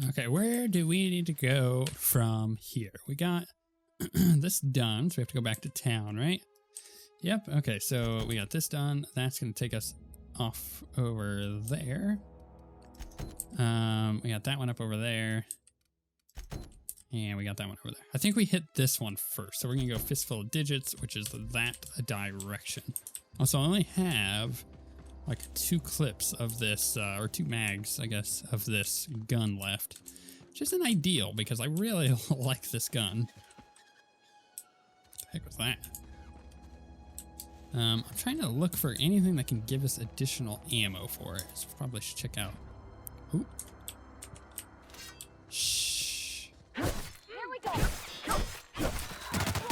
Okay, where do we need to go from here? We got this done, so we have to go back to town, right? Yep, okay, so we got this done. That's going to take us off over there. We got that one up over there. And we got that one over there. I think we hit this one first. So we're going to go Fistful of Digits, which is that direction. Also, I only have like 2 clips of this, or 2 mags, I guess, of this gun left. Which isn't ideal because I really like this gun. What the heck was that? I'm trying to look for anything that can give us additional ammo for it. So probably should check out. Ooh. Shh. Here we go.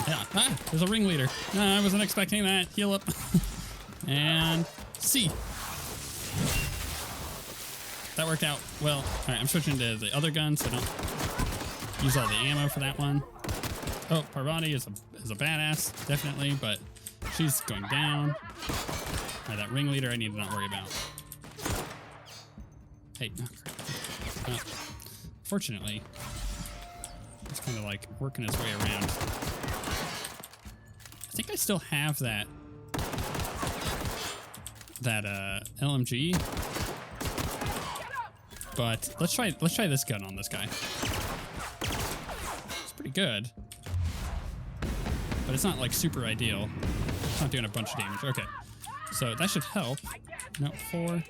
Yeah, there's a ringleader. No, I wasn't expecting that. Heal up. And C. That worked out well. All right, I'm switching to the other gun so I don't use all the ammo for that one. Oh, Parvati is a badass, definitely, but she's going down. All right, that ringleader I need to not worry about. Hey, no, crap. Fortunately, it's kind of like working its way around. I think I still have that LMG, but let's try this gun on this guy. It's pretty good, but it's not like super ideal. It's not doing a bunch of damage. Okay, so that should help. No, 4.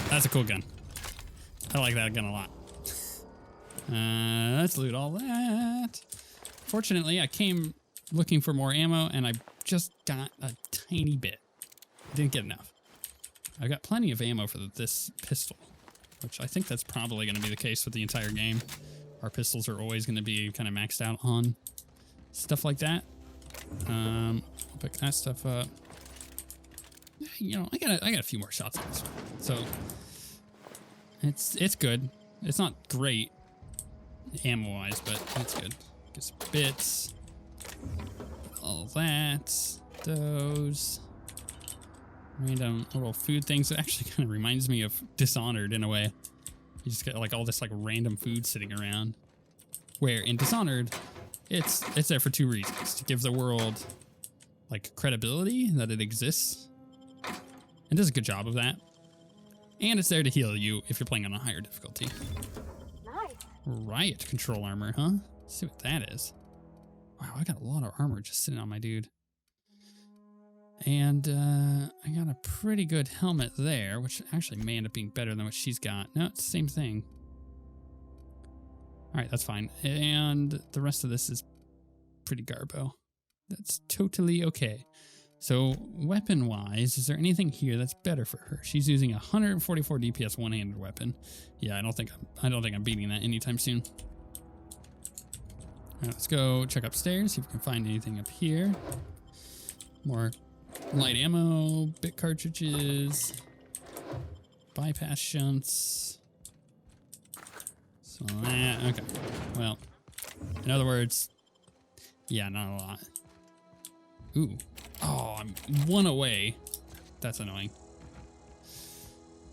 That's a cool gun. I like that gun a lot. Let's loot all that. Fortunately, I came looking for more ammo, and I just got a tiny bit. Didn't get enough. I've got plenty of ammo for this pistol, which I think that's probably going to be the case with the entire game. Our pistols are always going to be kind of maxed out on stuff like that. I'll pick that stuff up. You know, I got a few more shots on this one, so it's good. It's not great ammo-wise, but it's good. Get some bits. All that. Those. Random little food things. It actually kind of reminds me of Dishonored in a way. You just get like all this like random food sitting around. Where in Dishonored, it's there for 2 reasons. To give the world like credibility that it exists. It does a good job of that. And it's there to heal you if you're playing on a higher difficulty. Nice. Riot control armor, huh? Let's see what that is. Wow, I got a lot of armor just sitting on my dude. And I got a pretty good helmet there, which actually may end up being better than what she's got. No, it's the same thing. All right, that's fine. And the rest of this is pretty garbo. That's totally okay. So weapon-wise, is there anything here that's better for her? She's using a 144 DPS one-handed weapon. Yeah, I don't think I'm beating that anytime soon. All right, let's go check upstairs, see if we can find anything up here. More light ammo, bit cartridges, bypass shunts. So that, okay. Well, in other words, yeah, not a lot. Ooh. Oh, I'm 1 away. That's annoying.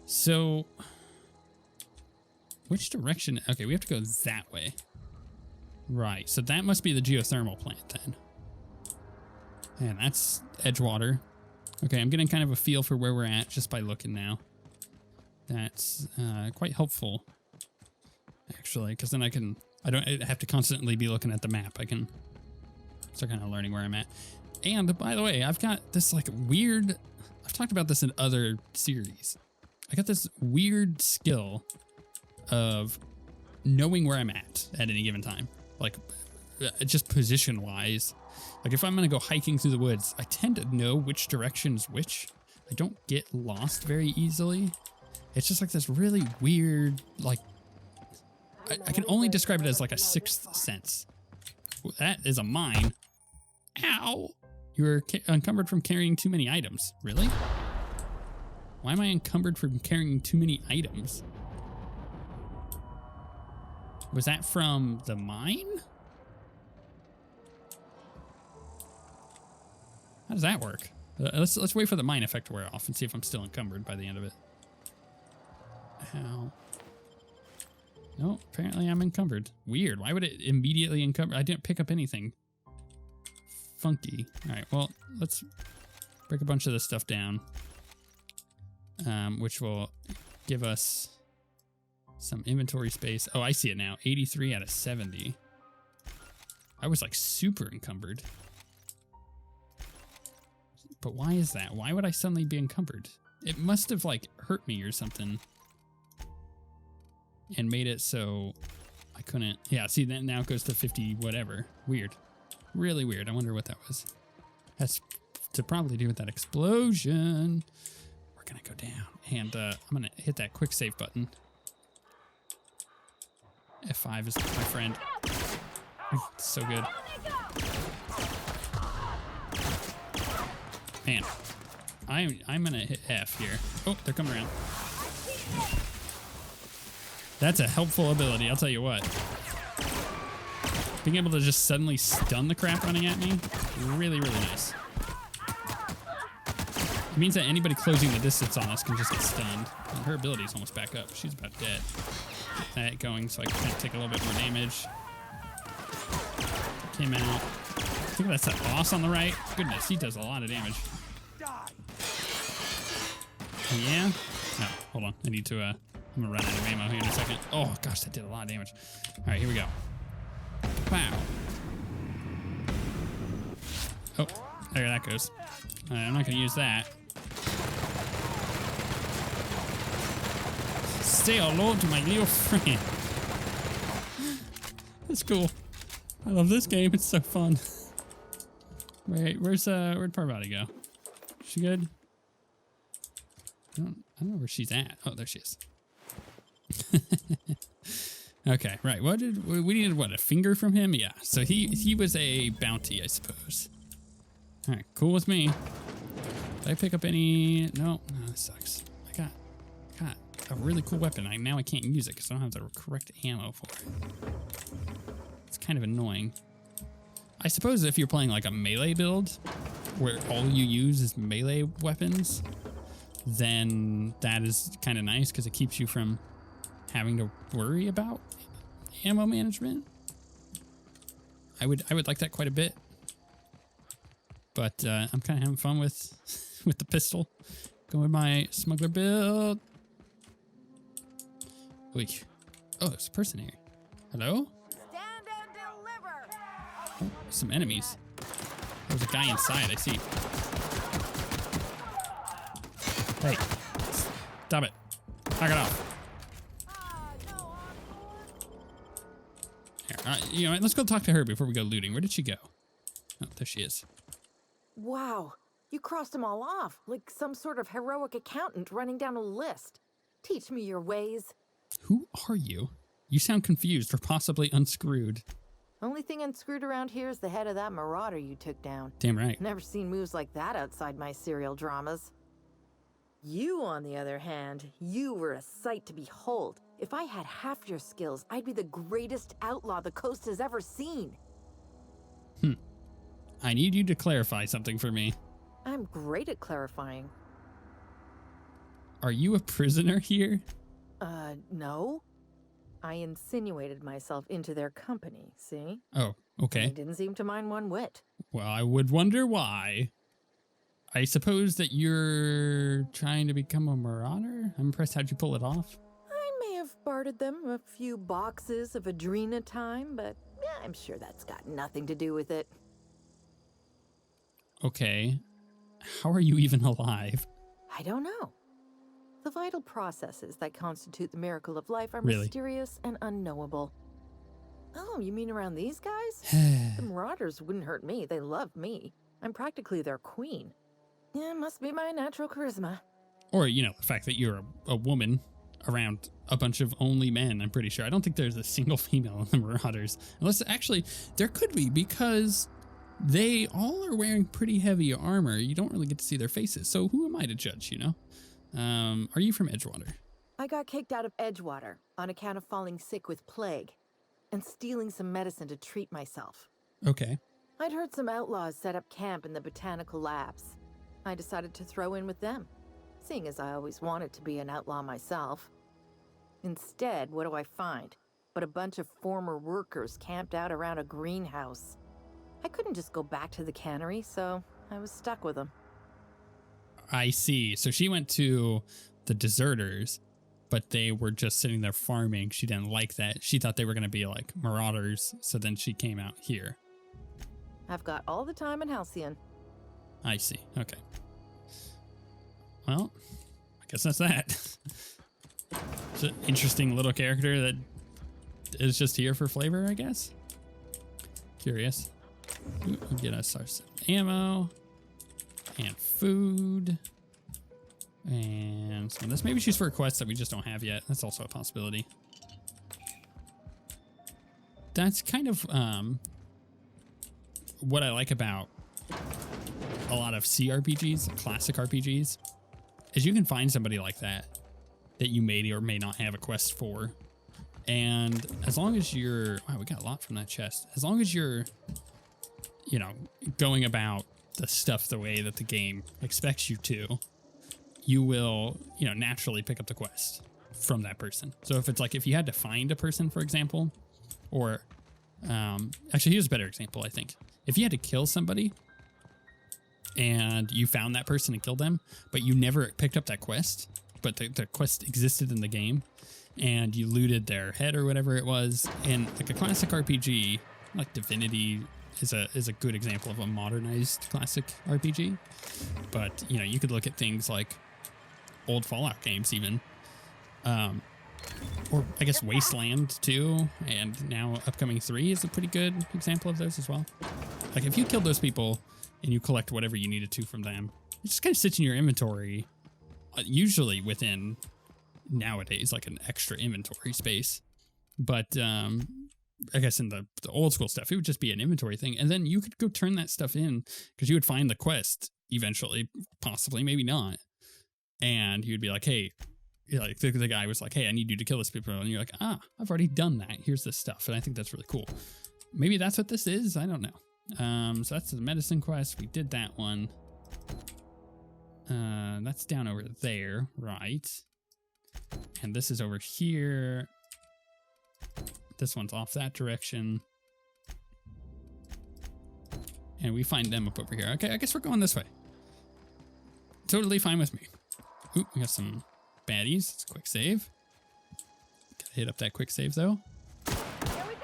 So, which direction? Okay, we have to go that way. Right, so that must be the geothermal plant then. And that's Edgewater. Okay, I'm getting kind of a feel for where we're at just by looking now. That's quite helpful, actually, because then I don't have to constantly be looking at the map. I can start kind of learning where I'm at. And by the way, I've got this like weird, I've talked about this in other series. I got this weird skill of knowing where I'm at any given time. Like just position wise. Like if I'm going to go hiking through the woods, I tend to know which direction's which. I don't get lost very easily. It's just like this really weird, like, I can only describe it as like a 6th sense. That is a mine. Ow! You're encumbered from carrying too many items. Really? Why am I encumbered from carrying too many items? Was that from the mine? How does that work? Let's wait for the mine effect to wear off and see if I'm still encumbered by the end of it. How? No, apparently I'm encumbered. Weird. Why would it immediately encumber? I didn't pick up anything. Funky. All right, well, let's break a bunch of this stuff down, which will give us some inventory space. Oh, I see it now. 83 out of 70. I was like super encumbered. But why is that? Why would I suddenly be encumbered? It must have like hurt me or something and made it so I couldn't. Yeah, see, then now it goes to 50 whatever. Weird. Really weird. I wonder what that was. Has to probably do with that explosion. We're going to go down and I'm going to hit that quick save button. F5 is my friend. It's so good. Man, I'm gonna hit F here. Oh, they're coming around. That's a helpful ability, I'll tell you what. Being able to just suddenly stun the crap running at me, really, really nice. It means that anybody closing the distance on us can just get stunned. And her ability's almost back up. She's about dead. Get that going so I can kind of take a little bit more damage. Came out. I think that's that boss on the right. Goodness, he does a lot of damage. Yeah? No, hold on. I need to, I'm gonna run out of ammo here in a second. Oh, gosh, that did a lot of damage. All right, here we go. Wow. Oh, there that goes. All right, I'm not gonna use that. Say hello to my little friend. That's cool. I love this game. It's so fun. Wait, where'd Parvati go? She good? I don't know where she's at. Oh, there she is. Okay, right. What did we needed? What, a finger from him? Yeah. So he was a bounty, I suppose. All right, cool with me. Did I pick up any? No, that sucks. I got a really cool weapon. Now I can't use it because I don't have the correct ammo for it. It's kind of annoying. I suppose if you're playing like a melee build where all you use is melee weapons, then that is kind of nice because it keeps you from having to worry about ammo management. I would like that quite a bit, but I'm kind of having fun with the pistol. Going with my smuggler build. Weak. Oh, there's a person here. Hello? Stand and deliver. Oh, some enemies. There's a guy inside, I see. Hey, stop it. Knock it off. No, Here, you know what? Let's go talk to her before we go looting. Where did she go? Oh, there she is. Wow, you crossed them all off, like some sort of heroic accountant running down a list. Teach me your ways. Who are you? You sound confused or possibly unscrewed. Only thing unscrewed around here is the head of that marauder you took down. Damn right. Never seen moves like that outside my serial dramas. You, on the other hand, you were a sight to behold. If I had half your skills, I'd be the greatest outlaw the coast has ever seen. I need you to clarify something for me. I'm great at clarifying. Are you a prisoner here? No. I insinuated myself into their company, see? Oh, They okay. didn't seem to mind one whit. Well, I would wonder why. I suppose that you're trying to become a marauder? I'm impressed how'd you pull it off. I may have bartered them a few boxes of Adrena time, but yeah, I'm sure that's got nothing to do with it. Okay. How are you even alive? I don't know. The vital processes that constitute the miracle of life are Really? mysterious and unknowable. Oh, you mean around these guys? The marauders wouldn't hurt me. They love me. I'm practically their queen. Yeah, must be my natural charisma. Or, you know, the fact that you're a woman around a bunch of only men, I'm pretty sure. I don't think there's a single female in the Marauders. Unless, actually, there could be, because they all are wearing pretty heavy armor. You don't really get to see their faces. So who am I to judge, you know? Are you from Edgewater? I got kicked out of Edgewater on account of falling sick with plague and stealing some medicine to treat myself. Okay. I'd heard some outlaws set up camp in the botanical labs. I decided to throw in with them, seeing as I always wanted to be an outlaw myself. Instead, what do I find? But a bunch of former workers camped out around a greenhouse. I couldn't just go back to the cannery, so I was stuck with them. I see. So she went to the deserters, but they were just sitting there farming. She didn't like that. She thought they were going to be like marauders. So then she came out here. I've got all the time in Halcyon. I see. Okay. Well, I guess that's that. It's an interesting little character that is just here for flavor, I guess. Curious. Ooh, we'll get us some ammo and food and some of this. Maybe she's for a quest that we just don't have yet. That's also a possibility. That's kind of what I like about a lot of CRPGs, classic RPGs, is you can find somebody like that you may or may not have a quest for. And as long as you're, wow, we got a lot from that chest. As long as you're, you know, going about the stuff the way that the game expects you to, you will, you know, naturally pick up the quest from that person. So if it's like, if you had to find a person, for example, or actually here's a better example, I think. If you had to kill somebody and you found that person and killed them, but you never picked up that quest, but the quest existed in the game, and you looted their head or whatever it was, and like a classic RPG, like Divinity is a good example of a modernized classic RPG. But, you know, you could look at things like old Fallout games even, or I guess Wasteland 2, and now upcoming 3 is a pretty good example of those as well. Like if you killed those people and you collect whatever you needed to from them, it just kind of sits in your inventory, usually within nowadays like an extra inventory space. But I guess in the old school stuff, it would just be an inventory thing, and then you could go turn that stuff in because you would find the quest eventually, possibly, maybe not, and you'd be like, hey, like the guy was like, hey, I need you to kill this people, and you're like, ah, I've already done that, here's this stuff. And I think that's really cool. Maybe that's what this is, I don't know. So that's the medicine quest. We did that one. That's down over there, right? And this is over here. This one's off that direction. And we find them up over here. Okay, I guess we're going this way. Totally fine with me. Ooh, we got some baddies. It's a quick save. Gotta hit up that quick save though. Here we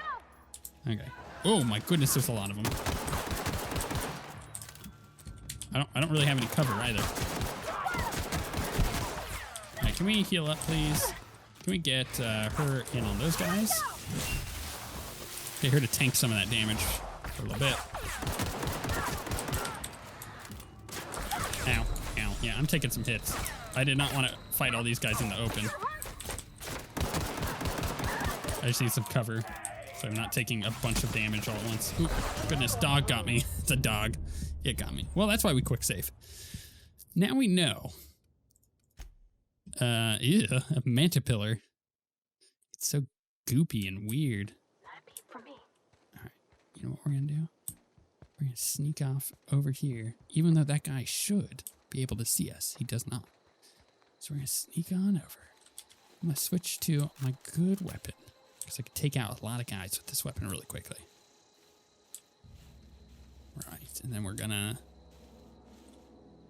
go. Okay. Oh my goodness, there's a lot of them. I don't really have any cover either. All right, can we heal up, please? Can we get her in on those guys? Get her to tank some of that damage for a little bit. Ow, ow. Yeah, I'm taking some hits. I did not want to fight all these guys in the open. I just need some cover, so I'm not taking a bunch of damage all at once. Ooh, goodness, dog got me. It's a dog. It got me. Well, that's why we quick save. Now we know. Ew, a mantipillar. It's so goopy and weird. For me. All right, you know what we're gonna do? We're gonna sneak off over here, even though that guy should be able to see us. He does not. So we're gonna sneak on over. I'm gonna switch to my good weapon, because I can take out a lot of guys with this weapon really quickly. Right, and then we're gonna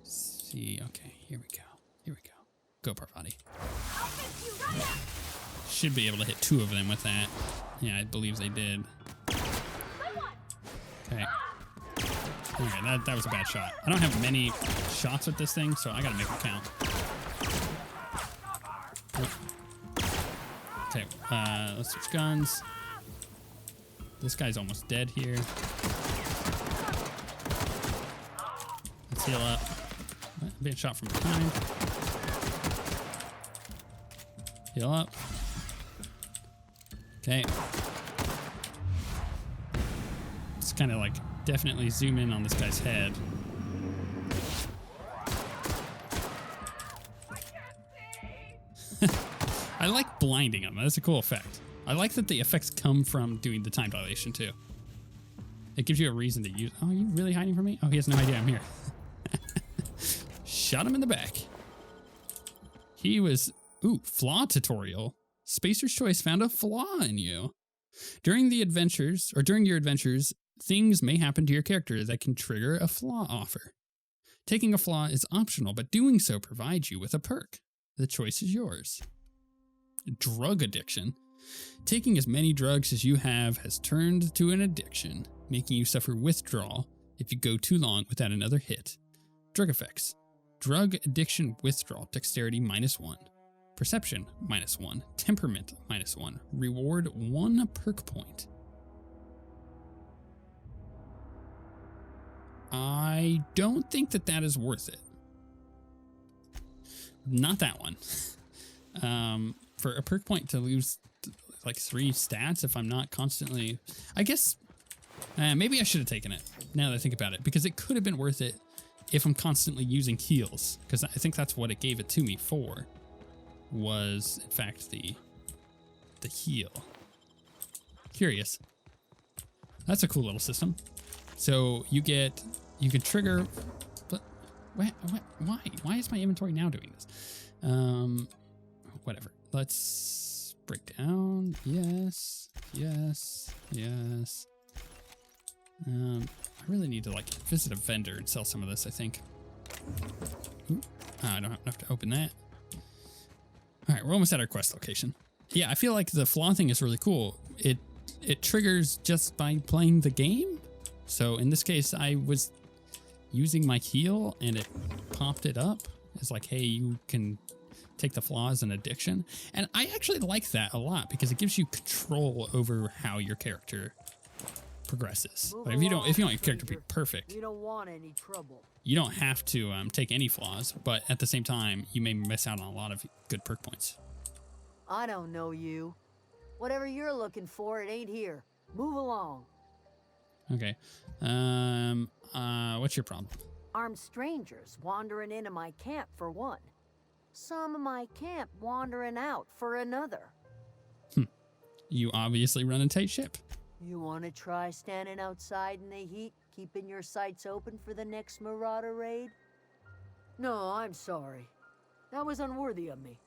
see. Okay, here we go. Here we go. Go, Parvati. Should be able to hit 2 of them with that. Yeah, I believe they did. Okay. Okay, that was a bad shot. I don't have many shots with this thing, so I gotta make it count. Okay, let's switch guns. This guy's almost dead here. Let's heal up. Being shot from behind. Heal up. Okay. It's kind of like definitely zoom in on this guy's head. I like blinding him. That's a cool effect. I like that the effects come from doing the time dilation too. It gives you a reason to use. Oh, are you really hiding from me? Oh, he has no idea I'm here. Shot him in the back. He was, ooh, flaw tutorial. Spacer's Choice found a flaw in you. During your adventures, things may happen to your character that can trigger a flaw offer. Taking a flaw is optional, but doing so provides you with a perk. The choice is yours. Drug addiction. Taking as many drugs as you have has turned to an addiction, making you suffer withdrawal if you go too long without another hit. Drug effects. Drug addiction withdrawal. Dexterity -1. Perception -1. Temperament -1. Reward 1 perk point. I don't think that is worth it. Not that one. For a perk point to lose like 3 stats if I'm not constantly... I guess maybe I should have taken it now that I think about it, because it could have been worth it if I'm constantly using heals, because I think that's what it gave it to me for, was in fact the heal. Curious. That's a cool little system. So you can trigger, but why is my inventory now doing this? Whatever. Let's break down. Yes. I really need to like visit a vendor and sell some of this, I think. Ooh, I don't have to open that. All right, we're almost at our quest location. Yeah, I feel like the flaw thing is really cool. It triggers just by playing the game. So in this case, I was using my heal and it popped it up. It's like, hey, you can take the flaw as an addiction. And I actually like that a lot because it gives you control over how your character progresses. Like if you want your character to be perfect, you don't want any trouble. You don't have to take any flaws, but at the same time, you may miss out on a lot of good perk points. I don't know you. Whatever you're looking for, it ain't here. Move along. Okay. What's your problem? Armed strangers wandering into my camp for one. Some of my camp wandering out for another. You obviously run a tight ship. You want to try standing outside in the heat, keeping your sights open for the next marauder raid? No, I'm sorry. That was unworthy of me.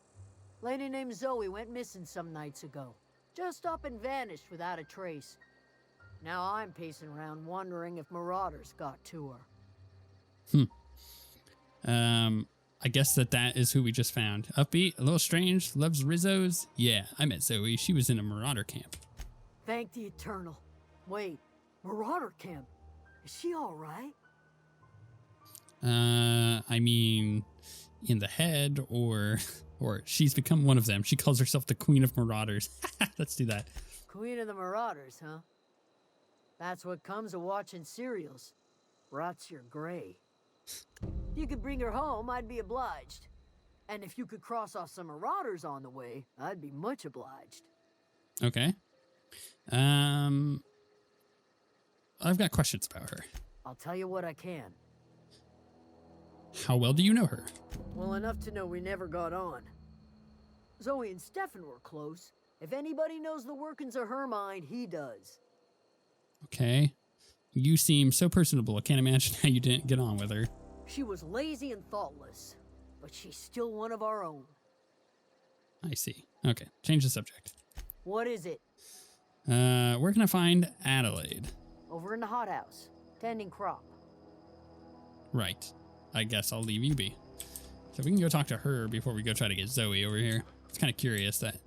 Lady named Zoe went missing some nights ago. Just up and vanished without a trace. Now I'm pacing around wondering if marauders got to her. I guess that is who we just found. Upbeat, a little strange, loves Rizzos. Yeah, I met Zoe. She was in a marauder camp. Thank the Eternal. Wait, marauder camp? Is she all right? I mean, in the head, or she's become one of them. She calls herself the Queen of Marauders. Let's do that. Queen of the Marauders, huh? That's what comes of watching serials. Rots your gray. If you could bring her home, I'd be obliged. And if you could cross off some marauders on the way, I'd be much obliged. Okay. I've got questions about her. I'll tell you what I can. How well do you know her? Well enough to know we never got on. Zoe and Stefan were close. If anybody knows the workings of her mind, he does. Okay. You seem so personable. I can't imagine how you didn't get on with her. She was lazy and thoughtless, but she's still one of our own. I see. Okay, change the subject. What is it? Where can I find Adelaide? Over in the hothouse, tending crop. Right. I guess I'll leave you be. So we can go talk to her before we go try to get Zoe over here. It's kind of curious that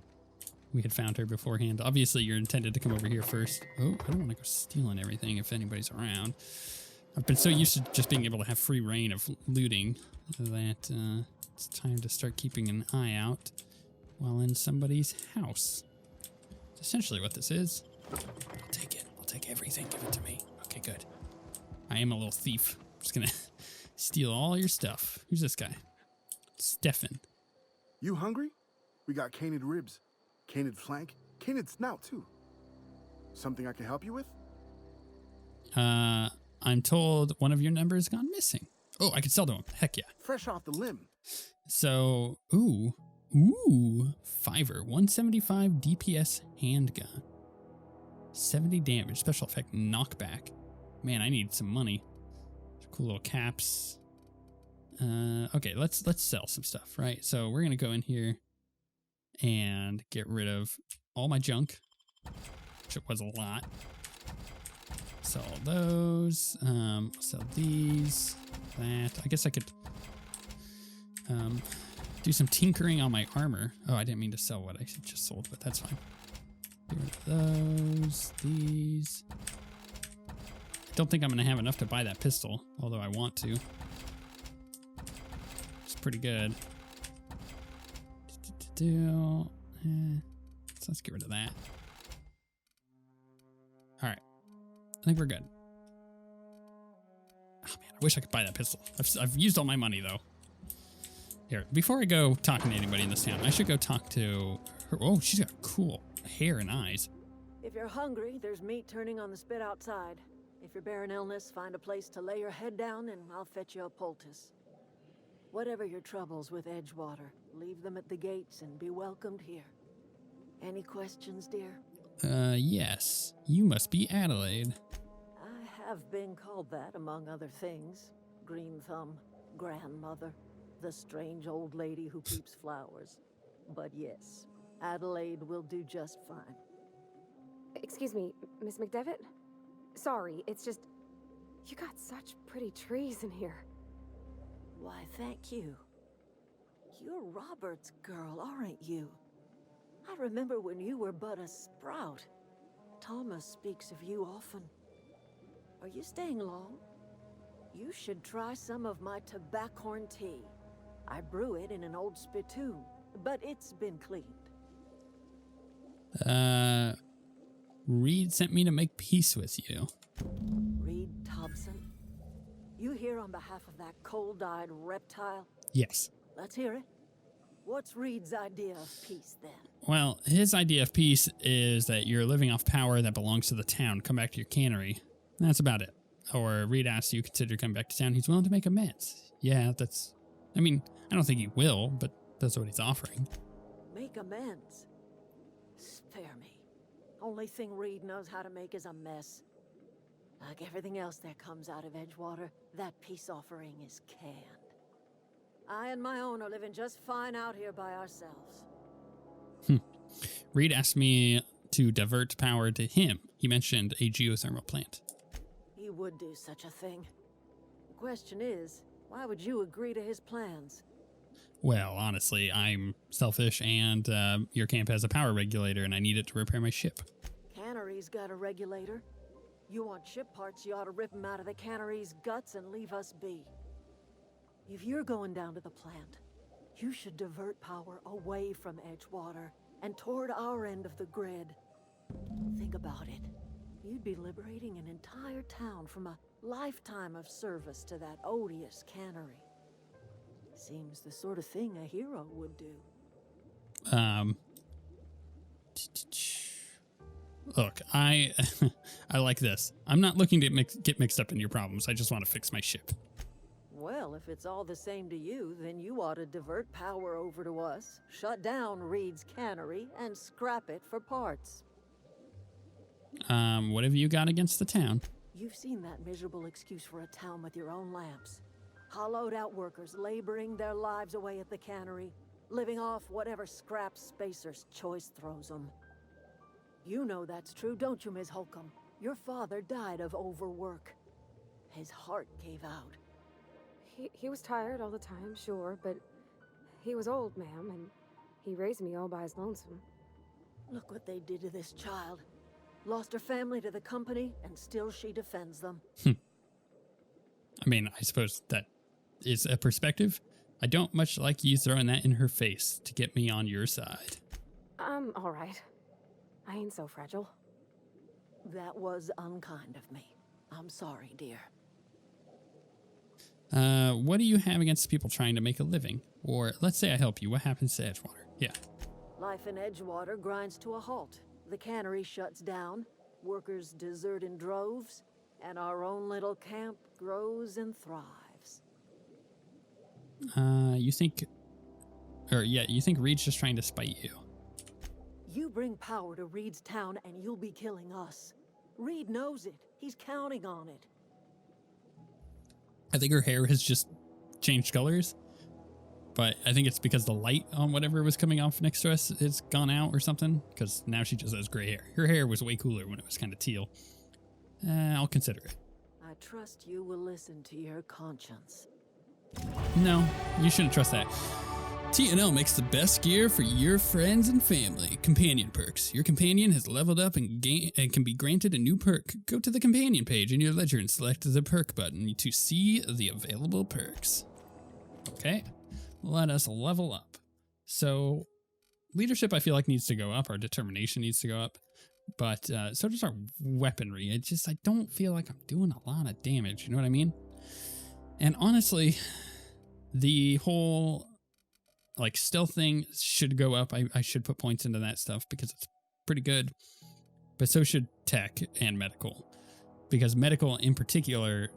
we had found her beforehand. Obviously, you're intended to come over here first. Oh, I don't want to go stealing everything if anybody's around. I've been so used to just being able to have free reign of looting that it's time to start keeping an eye out while in somebody's house. That's essentially what this is. I'll take it. I'll take everything. Give it to me. Okay, good. I am a little thief. I'm just going to steal all your stuff. Who's this guy? Stefan. You hungry? We got canid ribs, canid flank, canid snout too. Something I can help you with? I'm told one of your numbers gone missing. Oh, I can sell to him. Heck yeah. Fresh off the limb. So, ooh, Fiverr, 175 DPS handgun, 70 damage, special effect knockback. Man, I need some money. Cool little caps. Okay, let's sell some stuff, right? So we're gonna go in here and get rid of all my junk, which it was a lot. Sell all those. Sell these. That. I guess I could do some tinkering on my armor. Oh, I didn't mean to sell what I just sold, but that's fine. Get rid of those. These. I don't think I'm going to have enough to buy that pistol, although I want to. It's pretty good. So let's get rid of that. All right. I think we're good. Oh man, I wish I could buy that pistol. I've used all my money though. Here, before I go talking to anybody in this town, I should go talk to her. Oh, she's got cool hair and eyes. If you're hungry, there's meat turning on the spit outside. If you're bearing illness, find a place to lay your head down and I'll fetch you a poultice. Whatever your troubles with Edgewater, leave them at the gates and be welcomed here. Any questions, dear? Yes. You must be Adelaide. I have been called that, among other things. Green Thumb, grandmother, the strange old lady who keeps flowers. But yes, Adelaide will do just fine. Excuse me, Miss McDevitt? Sorry, it's just... You got such pretty trees in here. Why, thank you. You're Robert's girl, aren't you? I remember when you were but a sprout. Thomas speaks of you often. Are you staying long? You should try some of my tobaccorn tea. I brew it in an old spittoon, but it's been cleaned. Reed sent me to make peace with you. Reed Thompson? You here on behalf of that cold-eyed reptile? Yes. Let's hear it. What's Reed's idea of peace, then? Well, his idea of peace is that you're living off power that belongs to the town. Come back to your cannery. That's about it. Or Reed asks you consider coming back to town. He's willing to make amends. Yeah, that's... I mean, I don't think he will, but that's what he's offering. Make amends? Spare me. Only thing Reed knows how to make is a mess. Like everything else that comes out of Edgewater, that peace offering is canned. I and my own are living just fine out here by ourselves. Reed asked me to divert power to him. He mentioned a geothermal plant. He would do such a thing. The question is, why would you agree to his plans? Well, honestly, I'm selfish, and your camp has a power regulator, and I need it to repair my ship. Cannery's got a regulator. You want ship parts, you ought to rip them out of the cannery's guts and leave us be. If you're going down to the plant, you should divert power away from Edgewater and toward our end of the grid. Think about it. You'd be liberating an entire town from a lifetime of service to that odious cannery. Seems the sort of thing a hero would do. Look, I like this. I'm not looking to get mixed up in your problems. I just want to fix my ship. Well, if it's all the same to you, then you ought to divert power over to us, shut down Reed's cannery, and scrap it for parts. What have you got against the town? You've seen that miserable excuse for a town with your own lamps. Hollowed out workers laboring their lives away at the cannery, living off whatever scrap Spacer's choice throws them. You know that's true, don't you, Ms. Holcomb? Your father died of overwork. His heart gave out. He was tired all the time, sure, but he was old, ma'am, and he raised me all by his lonesome. Look what they did to this child. Lost her family to the company, and still she defends them. I mean, I suppose that is a perspective. I don't much like you throwing that in her face to get me on your side. I'm all right. I ain't so fragile. That was unkind of me. I'm sorry, dear. What do you have against people trying to make a living? Or let's say I help you. What happens to Edgewater? Yeah. Life in Edgewater grinds to a halt. The cannery shuts down, workers desert in droves, and our own little camp grows and thrives. You think Reed's just trying to spite you? You bring power to Reed's town and you'll be killing us. Reed knows it. He's counting on it. I think her hair has just changed colors, but I think it's because the light on whatever was coming off next to us has gone out or something, because now she just has gray hair. Her hair was way cooler when it was kind of teal. I'll consider it. I trust you will listen to your conscience. No, you shouldn't trust that. TNL makes the best gear for your friends and family. Companion perks. Your companion has leveled up and can be granted a new perk. Go to the companion page in your ledger and select the perk button to see the available perks. Okay, let us level up. So leadership I feel like needs to go up. Our determination needs to go up. But so does our weaponry. I don't feel like I'm doing a lot of damage. You know what I mean? And honestly, the whole like stealth thing should go up. I should put points into that stuff because it's pretty good. But so should tech and medical, because medical in particular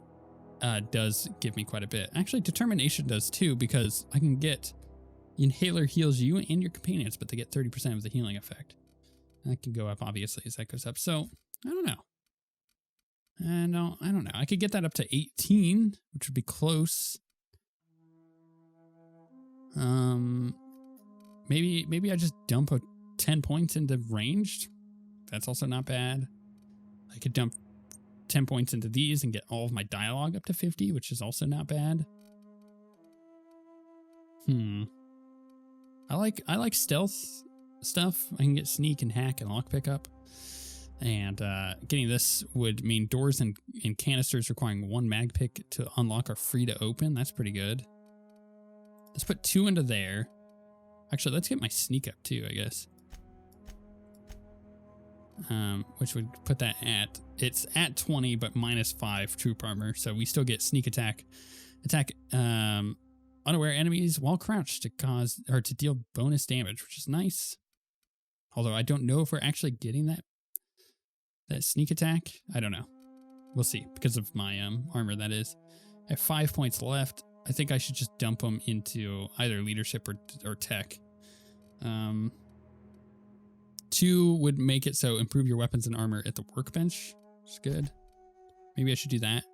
does give me quite a bit. Actually, determination does too, because I can get inhaler heals you and your companions, but they get 30% of the healing effect. That can go up obviously as that goes up. So I don't know. No, I don't know. I could get that up to 18, which would be close. Maybe I just dump 10 points into ranged. That's also not bad. I could dump 10 points into these and get all of my dialogue up to 50, which is also not bad. I like stealth stuff. I can get sneak and hack and lockpick up. And getting this would mean doors and canisters requiring 1 mag pick to unlock are free to open. That's pretty good. Let's put 2 into there. Actually, let's get my sneak up too, I guess. Which would put that at, it's at 20, but -5 troop armor. So we still get sneak attack. Unaware enemies while crouched to cause, or to deal bonus damage, which is nice. Although I don't know if we're actually getting that sneak attack. I don't know. We'll see, because of my armor, that is. I have 5 points left. I think I should just dump them into either leadership or tech. 2 would make it so improve your weapons and armor at the workbench. Which is good. Maybe I should do that.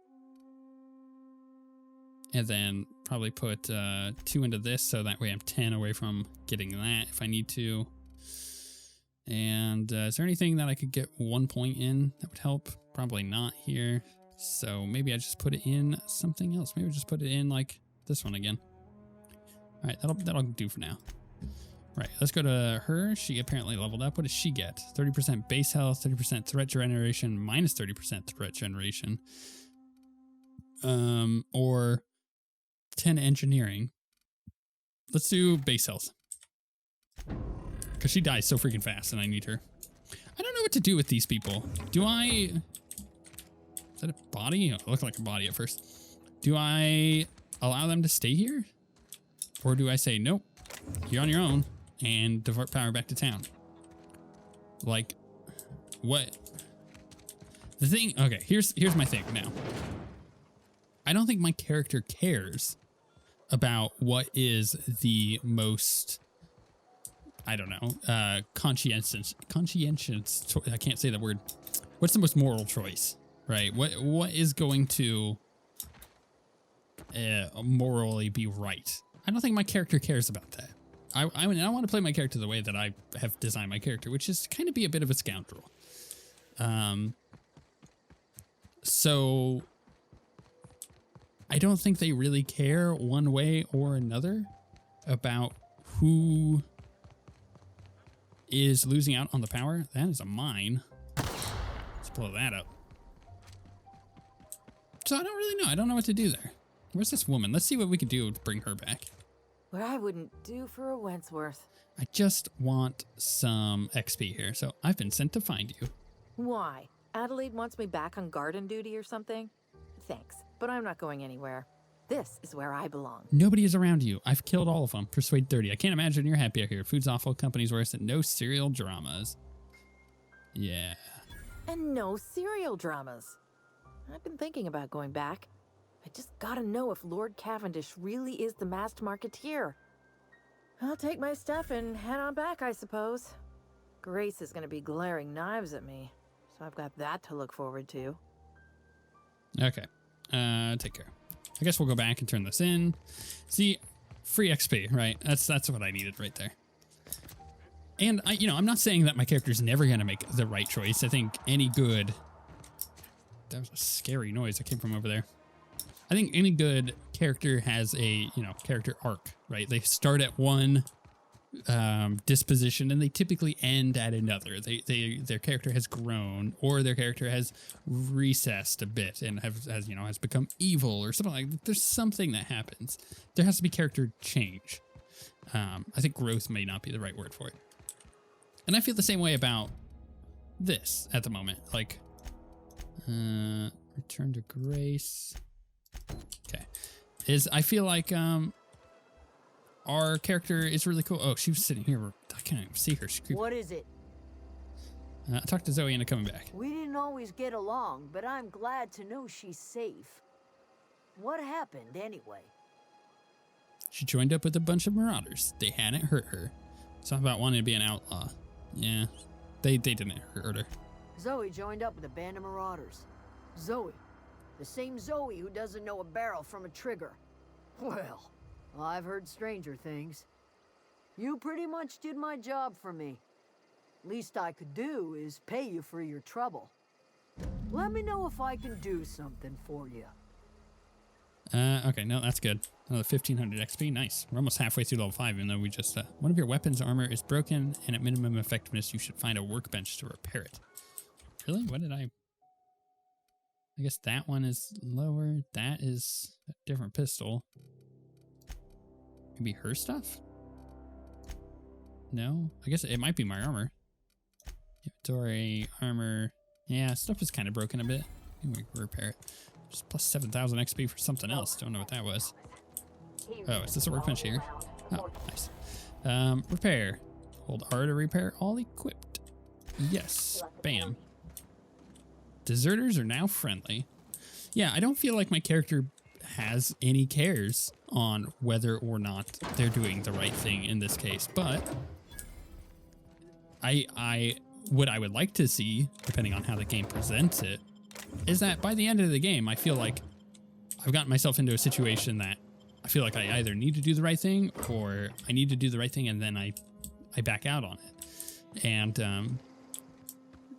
And then probably put 2 into this, so that way I'm 10 away from getting that if I need to. And is there anything that I could get 1 point in that would help? Probably not here. So maybe I just put it in something else. Maybe I just put it in like this one again. All right, that'll do for now. Right, let's go to her. She apparently leveled up. What does she get? 30% base health, 30% threat generation, minus 30% threat generation. Or 10 engineering. Let's do base health. Because she dies so freaking fast and I need her. I don't know what to do with these people. Do I... Is that a body? Oh, it looked like a body at first. Do I allow them to stay here? Or do I say, nope, you're on your own and divert power back to town? Like, what? The thing, okay, here's my thing now. I don't think my character cares about what is the most, I don't know, conscientious, I can't say that word. What's the most moral choice, right? What is going to morally be right? I don't think my character cares about that. I want to play my character the way that I have designed my character, which is kind of be a bit of a scoundrel. So I don't think they really care one way or another about who is losing out on the power. That is a mine. Let's blow that up. So I don't really know. I don't know what to do there. Where's this woman? Let's see what we can do to bring her back. What I wouldn't do for a Wentworth. I just want some XP here. So I've been sent to find you. Why? Adelaide wants me back on garden duty or something? Thanks, but I'm not going anywhere. This is where I belong. Nobody is around you. I've killed all of them. Persuade 30. I can't imagine you're happy out here. Food's awful, company's worse, and no serial dramas. Yeah. And no serial dramas. I've been thinking about going back. I just gotta know if Lord Cavendish really is the masked marketeer. I'll take my stuff and head on back, I suppose. Grace is gonna be glaring knives at me, so I've got that to look forward to. Okay. Take care. I guess we'll go back and turn this in. See, free XP, right? That's what I needed right there. And I'm not saying that my character's never going to make the right choice. I think any good... That was a scary noise that came from over there. I think any good character has a, character arc, right? They start at one disposition and they typically end at another. Their character has grown, or their character has recessed a bit and has become evil or something like that. There's something that happens. There has to be character change. I think growth may not be the right word for it. And I feel the same way about this at the moment. Like, return to grace. Okay. I feel like our character is really cool. Oh, she was sitting here. I can't even see her. What is it? I talked to Zoe into coming back. We didn't always get along, but I'm glad to know she's safe. What happened anyway? She joined up with a bunch of marauders. They hadn't hurt her. Something about wanting to be an outlaw. Yeah, they didn't hurt her. Zoe joined up with a band of marauders. Zoe. The same Zoe who doesn't know a barrel from a trigger. Well, I've heard stranger things. You pretty much did my job for me. Least I could do is pay you for your trouble. Let me know if I can do something for you. Okay, no, that's good. Another 1500 XP, nice. We're almost halfway through level 5, even though we just... one of your weapons armor is broken, and at minimum effectiveness, you should find a workbench to repair it. Really? What did I guess that one is lower. That is a different pistol. Maybe her stuff? No? I guess it might be my armor. Inventory, armor. Yeah, stuff is kind of broken a bit. Maybe we can repair it. Just plus 7,000 XP for something else. Don't know what that was. Oh, is this a workbench here? Oh, nice. Repair. Hold R to repair all equipped. Yes. Bam. Deserters are now friendly. Yeah, I don't feel like my character has any cares on whether or not they're doing the right thing in this case, but what I would like to see, depending on how the game presents it, is that by the end of the game, I feel like I've gotten myself into a situation that I feel like I either need to do the right thing or I need to do the right thing and then I back out on it and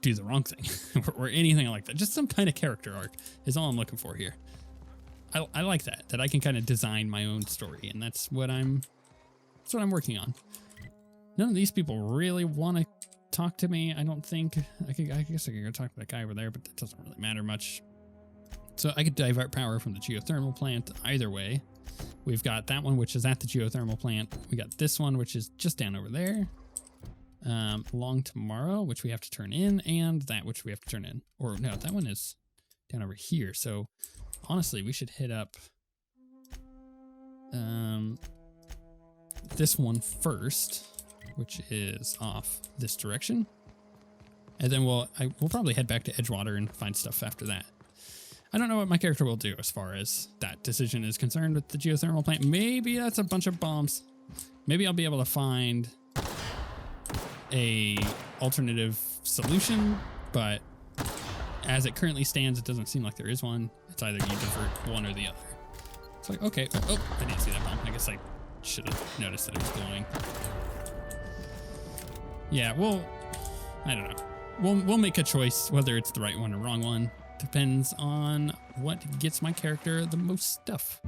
do the wrong thing or anything like that. Just some kind of character arc is all I'm looking for here. I like that I can kind of design my own story, and that's what I'm working on. None of these people really want to talk to me. I don't think I guess I could go talk to that guy over there, but that doesn't really matter much. So I could divert power from the geothermal plant either way. We've got that one, which is at the geothermal plant. We got this one, which is just down over there. Long tomorrow, which we have to turn in, and that which we have to turn in. Or no, that one is down over here. So honestly, we should hit up this one first, which is off this direction. And then we'll probably head back to Edgewater and find stuff after that. I don't know what my character will do as far as that decision is concerned with the geothermal plant. Maybe that's a bunch of bombs. Maybe I'll be able to find a alternative solution, but as it currently stands, it doesn't seem like there is one. It's either you divert one or the other. It's like, okay. Oh, I didn't see that bomb. I guess I should have noticed that it was glowing. Yeah, I don't know. We'll make a choice, whether it's the right one or wrong one. Depends on what gets my character the most stuff.